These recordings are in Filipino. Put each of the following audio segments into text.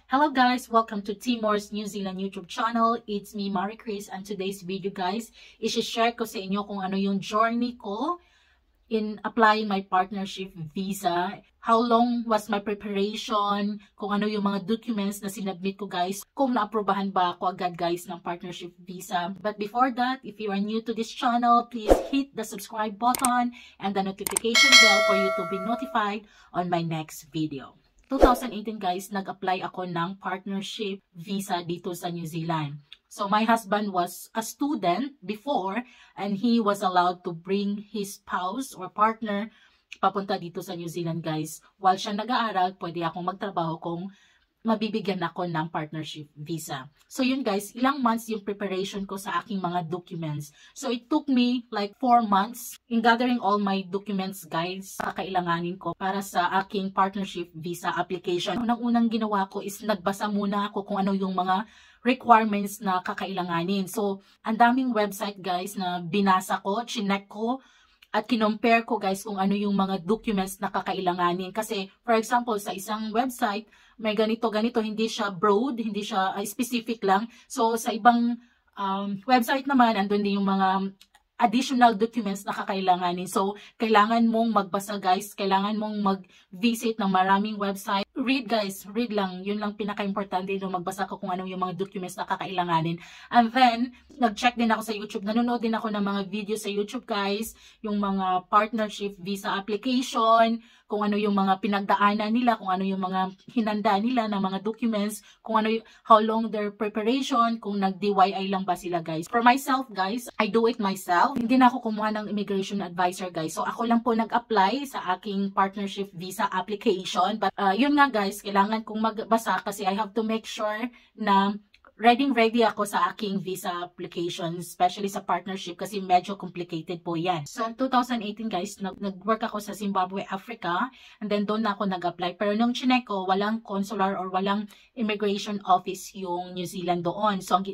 Hello guys, welcome to Timor's New Zealand YouTube channel. It's me, Marie Chris, and today's video guys, i-share ko sa inyo kung ano yung journey ko in applying my partnership visa. How long was my preparation, kung ano yung mga documents na sinubmit ko guys, kung naaprubahan ba ako agad guys ng partnership visa. But before that, if you are new to this channel, please hit the subscribe button and the notification bell for you to be notified on my next video. 2018 guys, nag-apply ako ng partnership visa dito sa New Zealand. So my husband was a student before and he was allowed to bring his spouse or partner papunta dito sa New Zealand guys. While siya nag-aaral, pwede akong magtrabaho kung mabibigyan ako ng partnership visa. So yun guys, ilang months yung preparation ko sa aking mga documents. So it took me like 4 months in gathering all my documents guys sa kailanganin ko para sa aking partnership visa application. Unang-unang ginawa ko is nagbasa muna ako kung ano yung mga requirements na kakailanganin. So ang daming website guys na binasa ko, chinek ko, at kinompare ko guys kung ano yung mga documents na kakailanganin. Kasi for example, sa isang website, may ganito, hindi siya broad, hindi siya specific lang. So sa ibang website naman, andun din yung mga additional documents na kakailanganin. So kailangan mong magbasa guys, kailangan mong mag-visit ng maraming website. Read guys, read lang. Yun lang pinaka-importante nung magbasa ko kung ano yung mga documents na kakailanganin. And then, nag-check din ako sa YouTube. Nanonood din ako ng mga video sa YouTube guys. Yung mga partnership visa application, kung ano yung mga pinagdaanan nila, kung ano yung mga hinanda nila ng mga documents, kung ano how long their preparation, kung nag-DYI lang ba sila guys. For myself guys, I do it myself. Hindi na ako kumuha ng immigration advisor guys. So ako lang po nag-apply sa aking partnership visa application. But yun nga guys, kailangan kong magbasa kasi I have to make sure na ready ako sa aking visa application, especially sa partnership kasi medyo complicated po yan. So, 2018 guys, nag-work ako sa Zimbabwe, Africa, and then doon na ako nag-apply. Pero nung chinek ko, walang consular or walang immigration office yung New Zealand doon. So,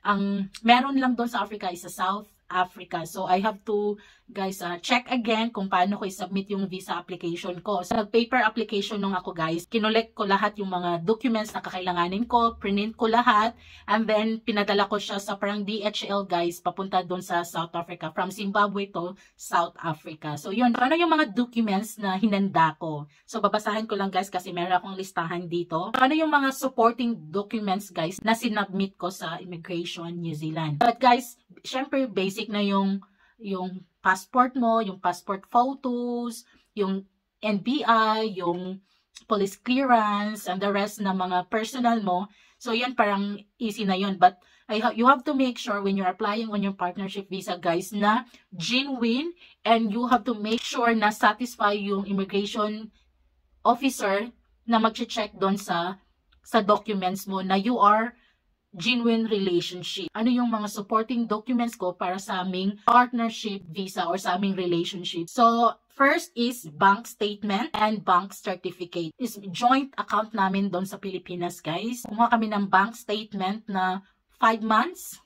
ang meron lang doon sa Africa is sa South Africa. So, I have to, guys, check again kung paano ko i-submit yung visa application ko. So, nag-paper application nung ako, guys. Kinolect ko lahat yung mga documents na kakailanganin ko, print ko lahat, and then pinadala ko siya sa parang DHL, guys, papunta doon sa South Africa. From Zimbabwe to South Africa. So, yun. Ano yung mga documents na hinanda ko? So, babasahin ko lang, guys, kasi meron akong listahan dito. Ano yung mga supporting documents, guys, na sinubmit ko sa Immigration New Zealand? But, guys, syempre, basic na yung passport mo, yung passport photos, yung NBI, yung police clearance, and the rest na mga personal mo. So, yan parang easy na yun. But, you have to make sure when you're applying on your partnership visa, guys, na genuine, and you have to make sure na satisfy yung immigration officer na mag-check doon sa documents mo na you are genuine relationship. Ano yung mga supporting documents ko para sa aming partnership visa or sa aming relationship? So, first is bank statement and bank certificate. Is joint account namin doon sa Pilipinas, guys. Kumuha kami ng bank statement na 5 months.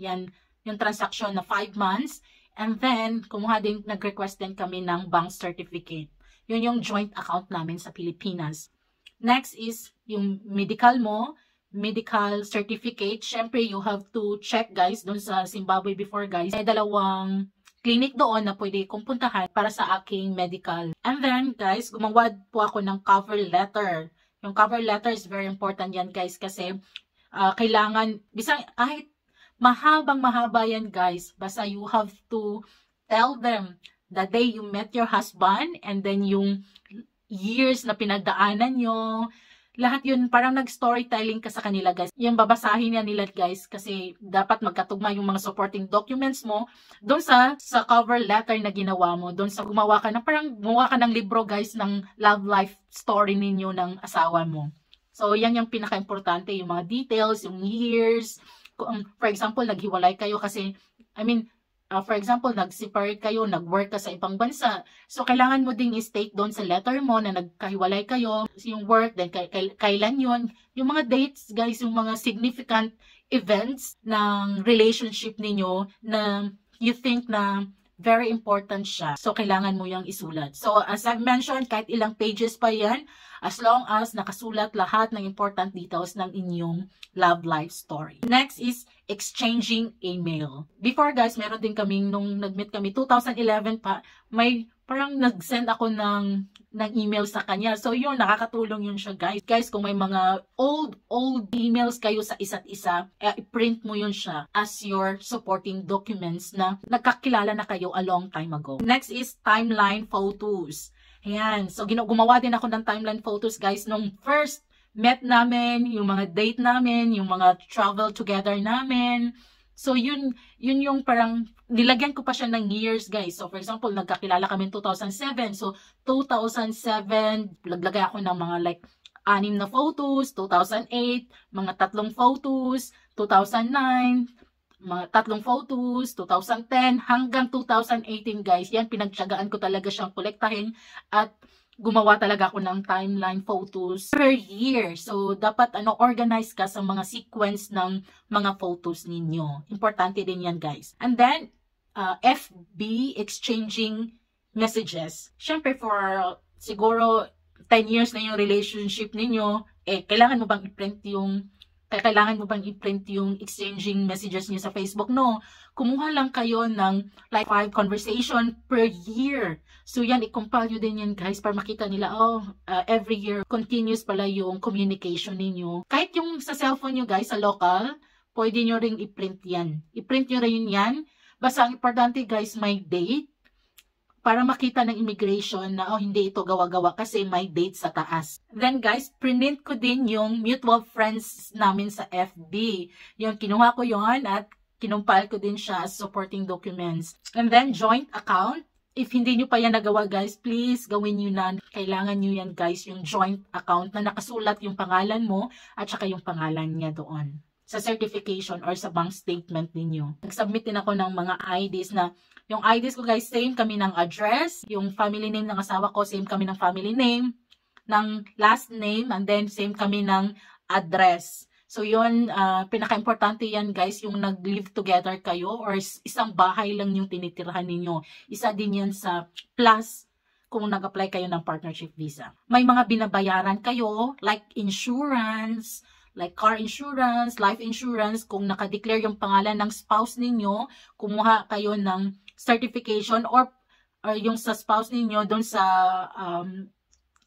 Yan, yung transaction na 5 months. And then, nag-request din kami ng bank certificate. Yun yung joint account namin sa Pilipinas. Next is yung medical mo, medical certificate. Syempre, you have to check guys doon sa Zimbabwe before guys. May 2 clinic doon na pwede kong puntahan para sa aking medical. And then guys, gumawa po ako ng cover letter. Yung cover letter is very important yan guys kasi kailangan, bisang kahit mahaba yan guys, basta you have to tell them the day you met your husband and then yung years na pinagdaanan nyo. Lahat yun, parang nag-storytelling ka sa kanila, guys. Yung babasahin nila, guys, kasi dapat magkatugma yung mga supporting documents mo doon sa cover letter na ginawa mo. Doon sa gumawa ka ng libro, guys, ng love life story ninyo ng asawa mo. So, yan yung pinaka-importante, yung mga details, yung years. For example, naghiwalay kayo kasi, for example, nag-separate kayo, nag-work ka sa ibang bansa. So, kailangan mo ding i-state doon sa letter mo na nagkahiwalay kayo, yung work, then kailan yun. Yung mga dates, guys, yung mga significant events ng relationship ninyo na you think na very important siya. So, kailangan mo yung isulat. So, as I've mentioned, kahit ilang pages pa yan, as long as nakasulat lahat ng important details ng inyong love life story. Next is exchanging email. Before guys, meron din kaming, nung nag-meet kami, 2011 pa, may parang nag-send ako ng email sa kanya. So, yun, nakakatulong yun siya, guys. Guys, kung may mga old emails kayo sa isa't isa, i-print mo yun siya as your supporting documents na nagkakilala na kayo a long time ago. Next is timeline photos. Ayan. So, gumawa din ako ng timeline photos, guys, nung first met namin, yung mga date namin, yung mga travel together namin. So, yun yung parang, nilagyan ko pa siya ng years, guys. So, for example, nagkakilala kami 2007. So, 2007, naglagay ako ng mga like, 6 na photos, 2008, mga 3 photos, 2009, mga 3 photos, 2010, hanggang 2018, guys. Yan, pinagtiyagaan ko talaga siyang kolektahin at gumawa talaga ako ng timeline photos per year. So, dapat organize ka sa mga sequence ng mga photos ninyo. Importante din yan, guys. And then, FB, exchanging messages. Siyempre, for siguro 10 years na yung relationship ninyo, kailangan mo bang i-print yung exchanging messages niyo sa Facebook? No. Kumuha lang kayo ng like 5 conversation per year. So yan, i-compile nyo din yan, guys, para makita nila, every year, continuous pala yung communication ninyo. Kahit yung sa cellphone nyo, guys, sa local, pwede nyo ring i-print yan. I-print nyo rin yan. Basta ang importante, guys, may date, para makita ng immigration na, hindi ito gawa-gawa kasi may date sa taas. Then, guys, print ko din yung mutual friends namin sa FB. Yung kinuha ko yon at kinumpile ko din siya as supporting documents. And then, joint account. If hindi nyo pa yan nagawa, guys, please gawin nyo na. Kailangan nyo yan, guys, yung joint account na nakasulat yung pangalan mo at saka yung pangalan niya doon sa certification or sa bank statement ninyo. Nag-submit din ako ng mga IDs na, yung IDs ko, guys, same kami ng address, yung family name ng asawa ko, same kami ng family name, ng last name, and then same kami ng address. So, yun, pinaka-importante yan, guys, yung nag-live together kayo or isang bahay lang yung tinitirhan ninyo. Isa din yan sa plus kung nag-apply kayo ng partnership visa. May mga binabayaran kayo, like insurance, like car insurance, life insurance. Kung nakadeclare yung pangalan ng spouse ninyo, kumuha kayo ng certification or yung sa spouse ninyo doon sa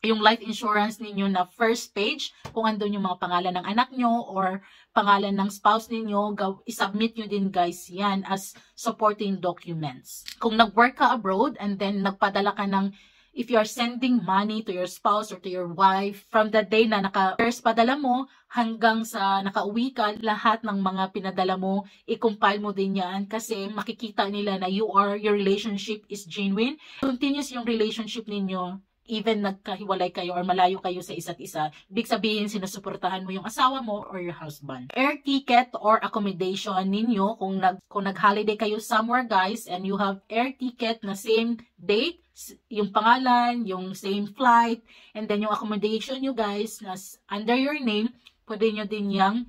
yung life insurance ninyo na first page, kung andun yung mga pangalan ng anak nyo or pangalan ng spouse ninyo, isubmit nyo din, guys, yan as supporting documents. Kung nag-work ka abroad and then nagpadala ka ng, if you are sending money to your spouse or to your wife, from the day na first padala mo hanggang sa nakauwi ka, lahat ng mga pinadala mo, i-compile mo din yan kasi makikita nila na your relationship is genuine. Continuous yung relationship ninyo. Even nagkahiwalay kayo or malayo kayo sa isa't isa, ibig sabihin sinusuportahan mo yung asawa mo or your husband. Air ticket or accommodation ninyo, kung nag-holiday kayo somewhere, guys, and you have air ticket na same date, yung pangalan, yung same flight, and then yung accommodation nyo, guys, na under your name, pwede nyo din yung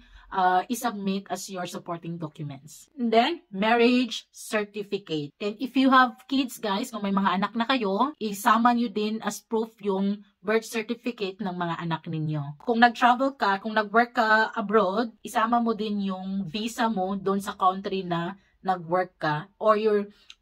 isubmit as your supporting documents. And then, marriage certificate. And if you have kids, guys, kung may mga anak na kayo, isama nyo din as proof yung birth certificate ng mga anak ninyo. Kung nag-travel ka, kung nag-work ka abroad, isama mo din yung visa mo doon sa country na nag-work ka, or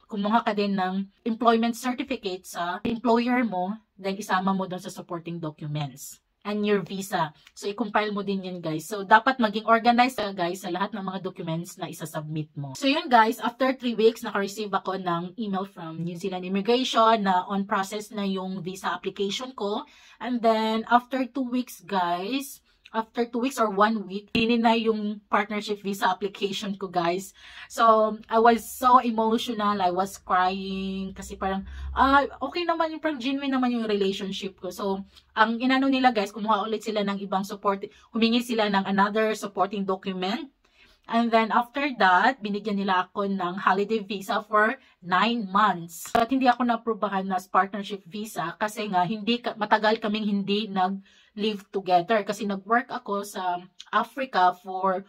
kumuha ka din ng employment certificate sa employer mo, then isama mo doon sa supporting documents and your visa. So, i-compile mo din yan, guys. So, dapat maging organized ka, guys, sa lahat ng mga documents na isasubmit mo. So, yun, guys, after 3 weeks, naka-receive ako ng email from New Zealand Immigration na on process na yung visa application ko. And then, after 2 weeks, guys, after 2 weeks or 1 week, hindi na yung partnership visa application ko, guys. So, I was so emotional. I was crying kasi parang, okay naman yung, parang genuine naman yung relationship ko. So, ang inano nila, guys, kumuha ulit sila ng ibang support, humingi sila ng another supporting document. And then, after that, binigyan nila ako ng holiday visa for 9 months. At hindi ako na-aprobahan as partnership visa kasi nga, matagal kaming hindi live together kasi nag-work ako sa Africa for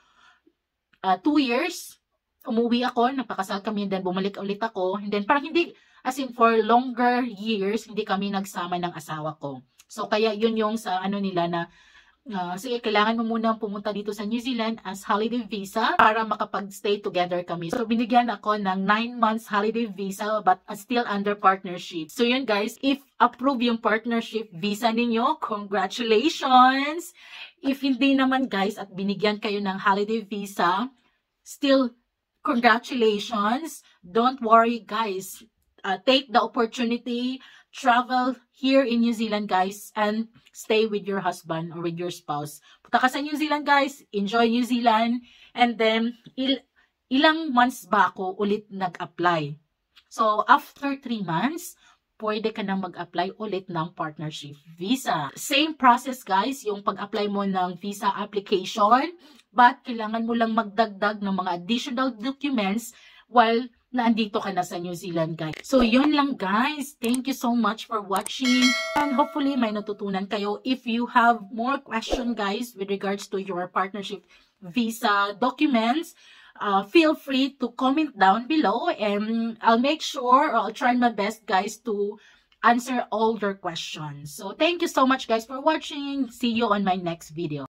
2 years umuwi ako, napakasal kami, and then bumalik ulit ako, and then parang hindi, as in for longer years, hindi kami nagsama ng asawa ko. So, kaya yun yung sa ano nila na, sige, kailangan mo muna pumunta dito sa New Zealand as holiday visa para makapag-stay together kami. So, binigyan ako ng 9 months holiday visa but still under partnership. So, yun guys, if approve yung partnership visa ninyo, congratulations! If hindi naman guys at binigyan kayo ng holiday visa, still congratulations! Don't worry guys. Take the opportunity, travel here in New Zealand guys, and stay with your husband or with your spouse. Punta ka sa New Zealand guys, enjoy New Zealand, and then ilang months ba ako ulit nag-apply. So after 3 months, pwede ka na mag-apply ulit ng partnership visa. Same process guys, yung pag-apply mo ng visa application, but kailangan mo lang magdagdag ng mga additional documents while nandito ka na sa New Zealand guys. So yun lang guys. Thank you so much for watching. And hopefully may natutunan kayo. If you have more question guys with regards to your partnership visa documents, feel free to comment down below and I'll make sure, or I'll try my best guys to answer all your questions. So thank you so much guys for watching. See you on my next video.